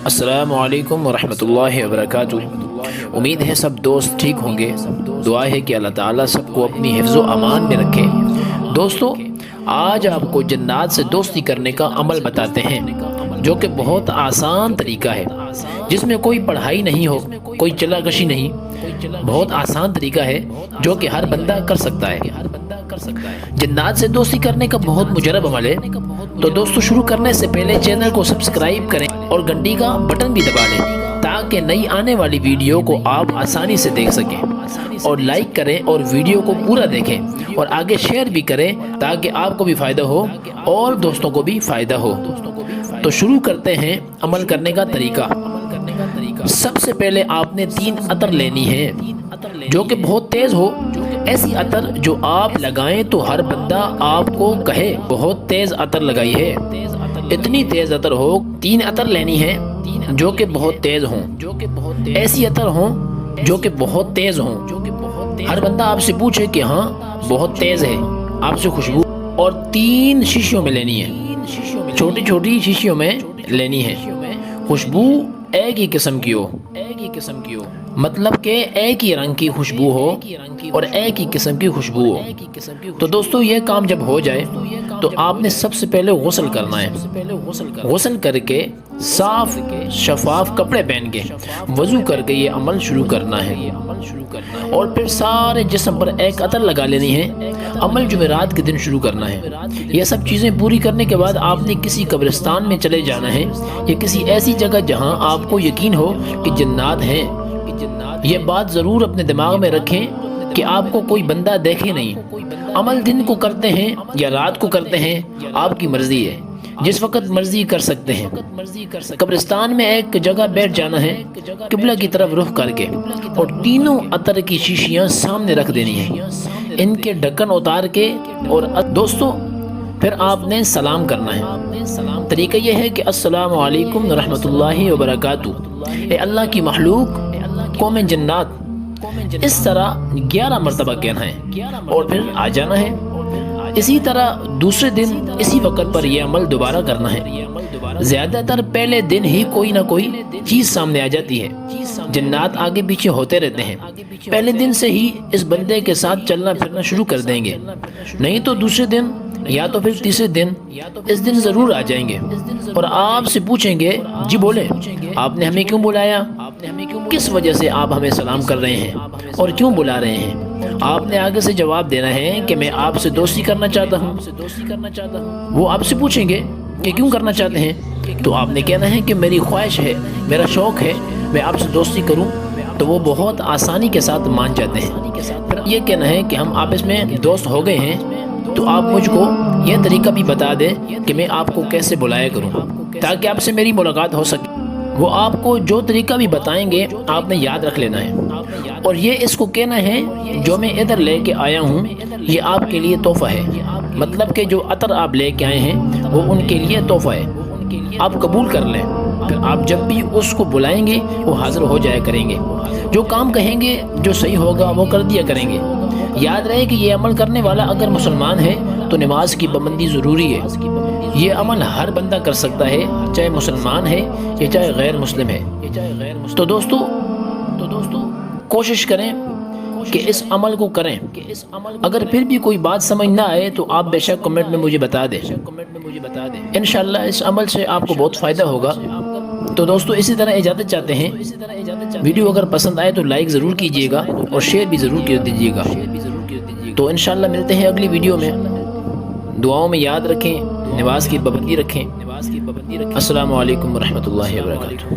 السلام علیکم ورحمۃ اللہ وبرکاتہ۔ امید ہے سب دوست ٹھیک ہوں گے۔ دعا ہے کہ اللہ تعالیٰ سب کو اپنی حفظ و امان میں رکھے۔ دوستو، آج آپ کو جنات سے دوستی کرنے کا عمل بتاتے ہیں، جو کہ بہت آسان طریقہ ہے، جس میں کوئی پڑھائی نہیں ہو، کوئی چلا کشی نہیں۔ بہت آسان طریقہ ہے جو کہ ہر بندہ کر سکتا ہے۔ جنات سے دوستی کرنے کا بہت مجرب عمل ہے۔ تو دوستو، شروع کرنے سے پہلے چینل کو سبسکرائب کریں اور گھنٹی کا بٹن بھی دبا لیں، تاکہ نئی آنے والی ویڈیو کو آپ آسانی سے دیکھ سکیں، اور لائک کریں اور ویڈیو کو پورا دیکھیں، اور آگے شیئر بھی کریں تاکہ آپ کو بھی فائدہ ہو اور دوستوں کو بھی فائدہ ہو۔ تو شروع کرتے ہیں عمل کرنے کا طریقہ۔ سب سے پہلے آپ نے 3 عطر لینی ہے جو کہ بہت تیز ہو۔ ایسی عطر جو آپ لگائیں تو ہر بندہ آپ کو کہے بہت تیز عطر لگائی ہے۔ اتنی تیز عطر ہو، 3 عطر لینی ہے جو کہ بہت تیز ہوں۔ ایسی عطر ہوں جو کہ بہت تیز ہوں، ہر بندہ آپ سے پوچھے کہ ہاں بہت تیز ہے، آپ سے خوشبو۔ اور 3 شیشیوں میں لینی ہے، چھوٹی چھوٹی شیشیوں میں لینی ہے۔ خوشبو ایک ہی قسم کی ہو، مطلب کہ ایک ہی رنگ کی خوشبو ہو اور ایک ہی قسم کی خوشبو ہو۔ تو دوستو، یہ کام جب ہو جائے تو آپ نے سب سے پہلے غسل کرنا ہے۔ غسل کر کے صاف شفاف کپڑے پہن کے وضو کر کے یہ عمل شروع کرنا ہے، اور پھر سارے جسم پر ایک عطر لگا لینی ہے۔ عمل جمعرات کے دن شروع کرنا ہے۔ یہ سب چیزیں پوری کرنے کے بعد آپ نے کسی قبرستان میں چلے جانا ہے، یا کسی ایسی جگہ جہاں آپ کو یقین ہو کہ جنات ہیں۔ یہ بات ضرور اپنے دماغ میں رکھیں کہ آپ کو کوئی بندہ دیکھے نہیں۔ عمل دن کو کرتے ہیں یا رات کو کرتے ہیں، آپ کی مرضی ہے، جس وقت مرضی کر سکتے ہیں۔ قبرستان میں ایک جگہ بیٹھ جانا ہے، قبلہ کی طرف رخ کر کے، اور تینوں عطر کی شیشیاں سامنے رکھ دینی ہیں، ان کے ڈھکن اتار کے۔ اور دوستو، پھر آپ نے سلام کرنا ہے۔ طریقہ یہ ہے کہ السلام علیکم ورحمۃ اللہ وبرکاتہ، اے اللہ کی مخلوق، قوم جنات، اس طرح 11 مرتبہ کہنا ہے، اور پھر آ جانا ہے۔ اسی طرح دوسرے دن اسی وقت پر یہ عمل دوبارہ کرنا ہے۔ زیادہ تر پہلے دن ہی کوئی نہ کوئی چیز سامنے آ جاتی ہے۔ جنات آگے پیچھے ہوتے رہتے ہیں، پہلے دن سے ہی اس بندے کے ساتھ چلنا پھرنا شروع کر دیں گے، نہیں تو دوسرے دن یا تو پھر تیسرے دن، اس دن ضرور آ جائیں گے، اور آپ سے پوچھیں گے، جی بولے، آپ نے ہمیں کیوں بلایا؟ کس وجہ سے آپ ہمیں سلام کر رہے ہیں اور کیوں بلا رہے ہیں؟ آپ نے آگے سے جواب دینا ہے کہ میں آپ سے دوستی کرنا چاہتا ہوں۔ وہ آپ سے پوچھیں گے کہ کیوں کرنا چاہتے ہیں، تو آپ نے کہنا ہے کہ میری خواہش ہے، میرا شوق ہے، میں آپ سے دوستی کروں۔ تو وہ بہت آسانی کے ساتھ مان جاتے ہیں۔ پھر یہ کہنا ہے کہ ہم آپس میں دوست ہو گئے ہیں، تو آپ مجھ کو یہ طریقہ بھی بتا دیں کہ میں آپ کو کیسے بلایا کروں، تاکہ آپ سے میری ملاقات ہو سکے۔ وہ آپ کو جو طریقہ بھی بتائیں گے آپ نے یاد رکھ لینا ہے، اور یہ اس کو کہنا ہے، جو میں ادھر لے کے آیا ہوں یہ آپ کے لیے تحفہ ہے، مطلب کہ جو عطر آپ لے کے آئے ہیں وہ ان کے لیے تحفہ ہے، آپ قبول کر لیں۔ پھر آپ جب بھی اس کو بلائیں گے وہ حاضر ہو جایا کریں گے، جو کام کہیں گے جو صحیح ہوگا وہ کر دیا کریں گے۔ یاد رہے کہ یہ عمل کرنے والا اگر مسلمان ہے تو نماز کی پابندی ضروری ہے۔ یہ عمل ہر بندہ کر سکتا ہے، چاہے مسلمان ہے یا چاہے غیر مسلم ہے۔ تو دوستو کوشش کریں کہ اس عمل کو کریں۔ اگر پھر بھی کوئی بات سمجھ نہ آئے تو آپ بے شک کمنٹ میں مجھے بتا دیں، انشاءاللہ اس عمل سے آپ کو بہت فائدہ ہوگا۔ تو دوستو، اسی طرح اجازت چاہتے ہیں۔ ویڈیو اگر پسند آئے تو لائک ضرور کیجیے گا اور شیئر بھی ضرور کر دیجیے گا۔ تو انشاءاللہ ملتے ہیں اگلی ویڈیو میں۔ دعاؤں میں یاد رکھیں، نماز کی پابندی رکھیں۔ السلام علیکم ورحمۃ اللہ وبرکاتہ۔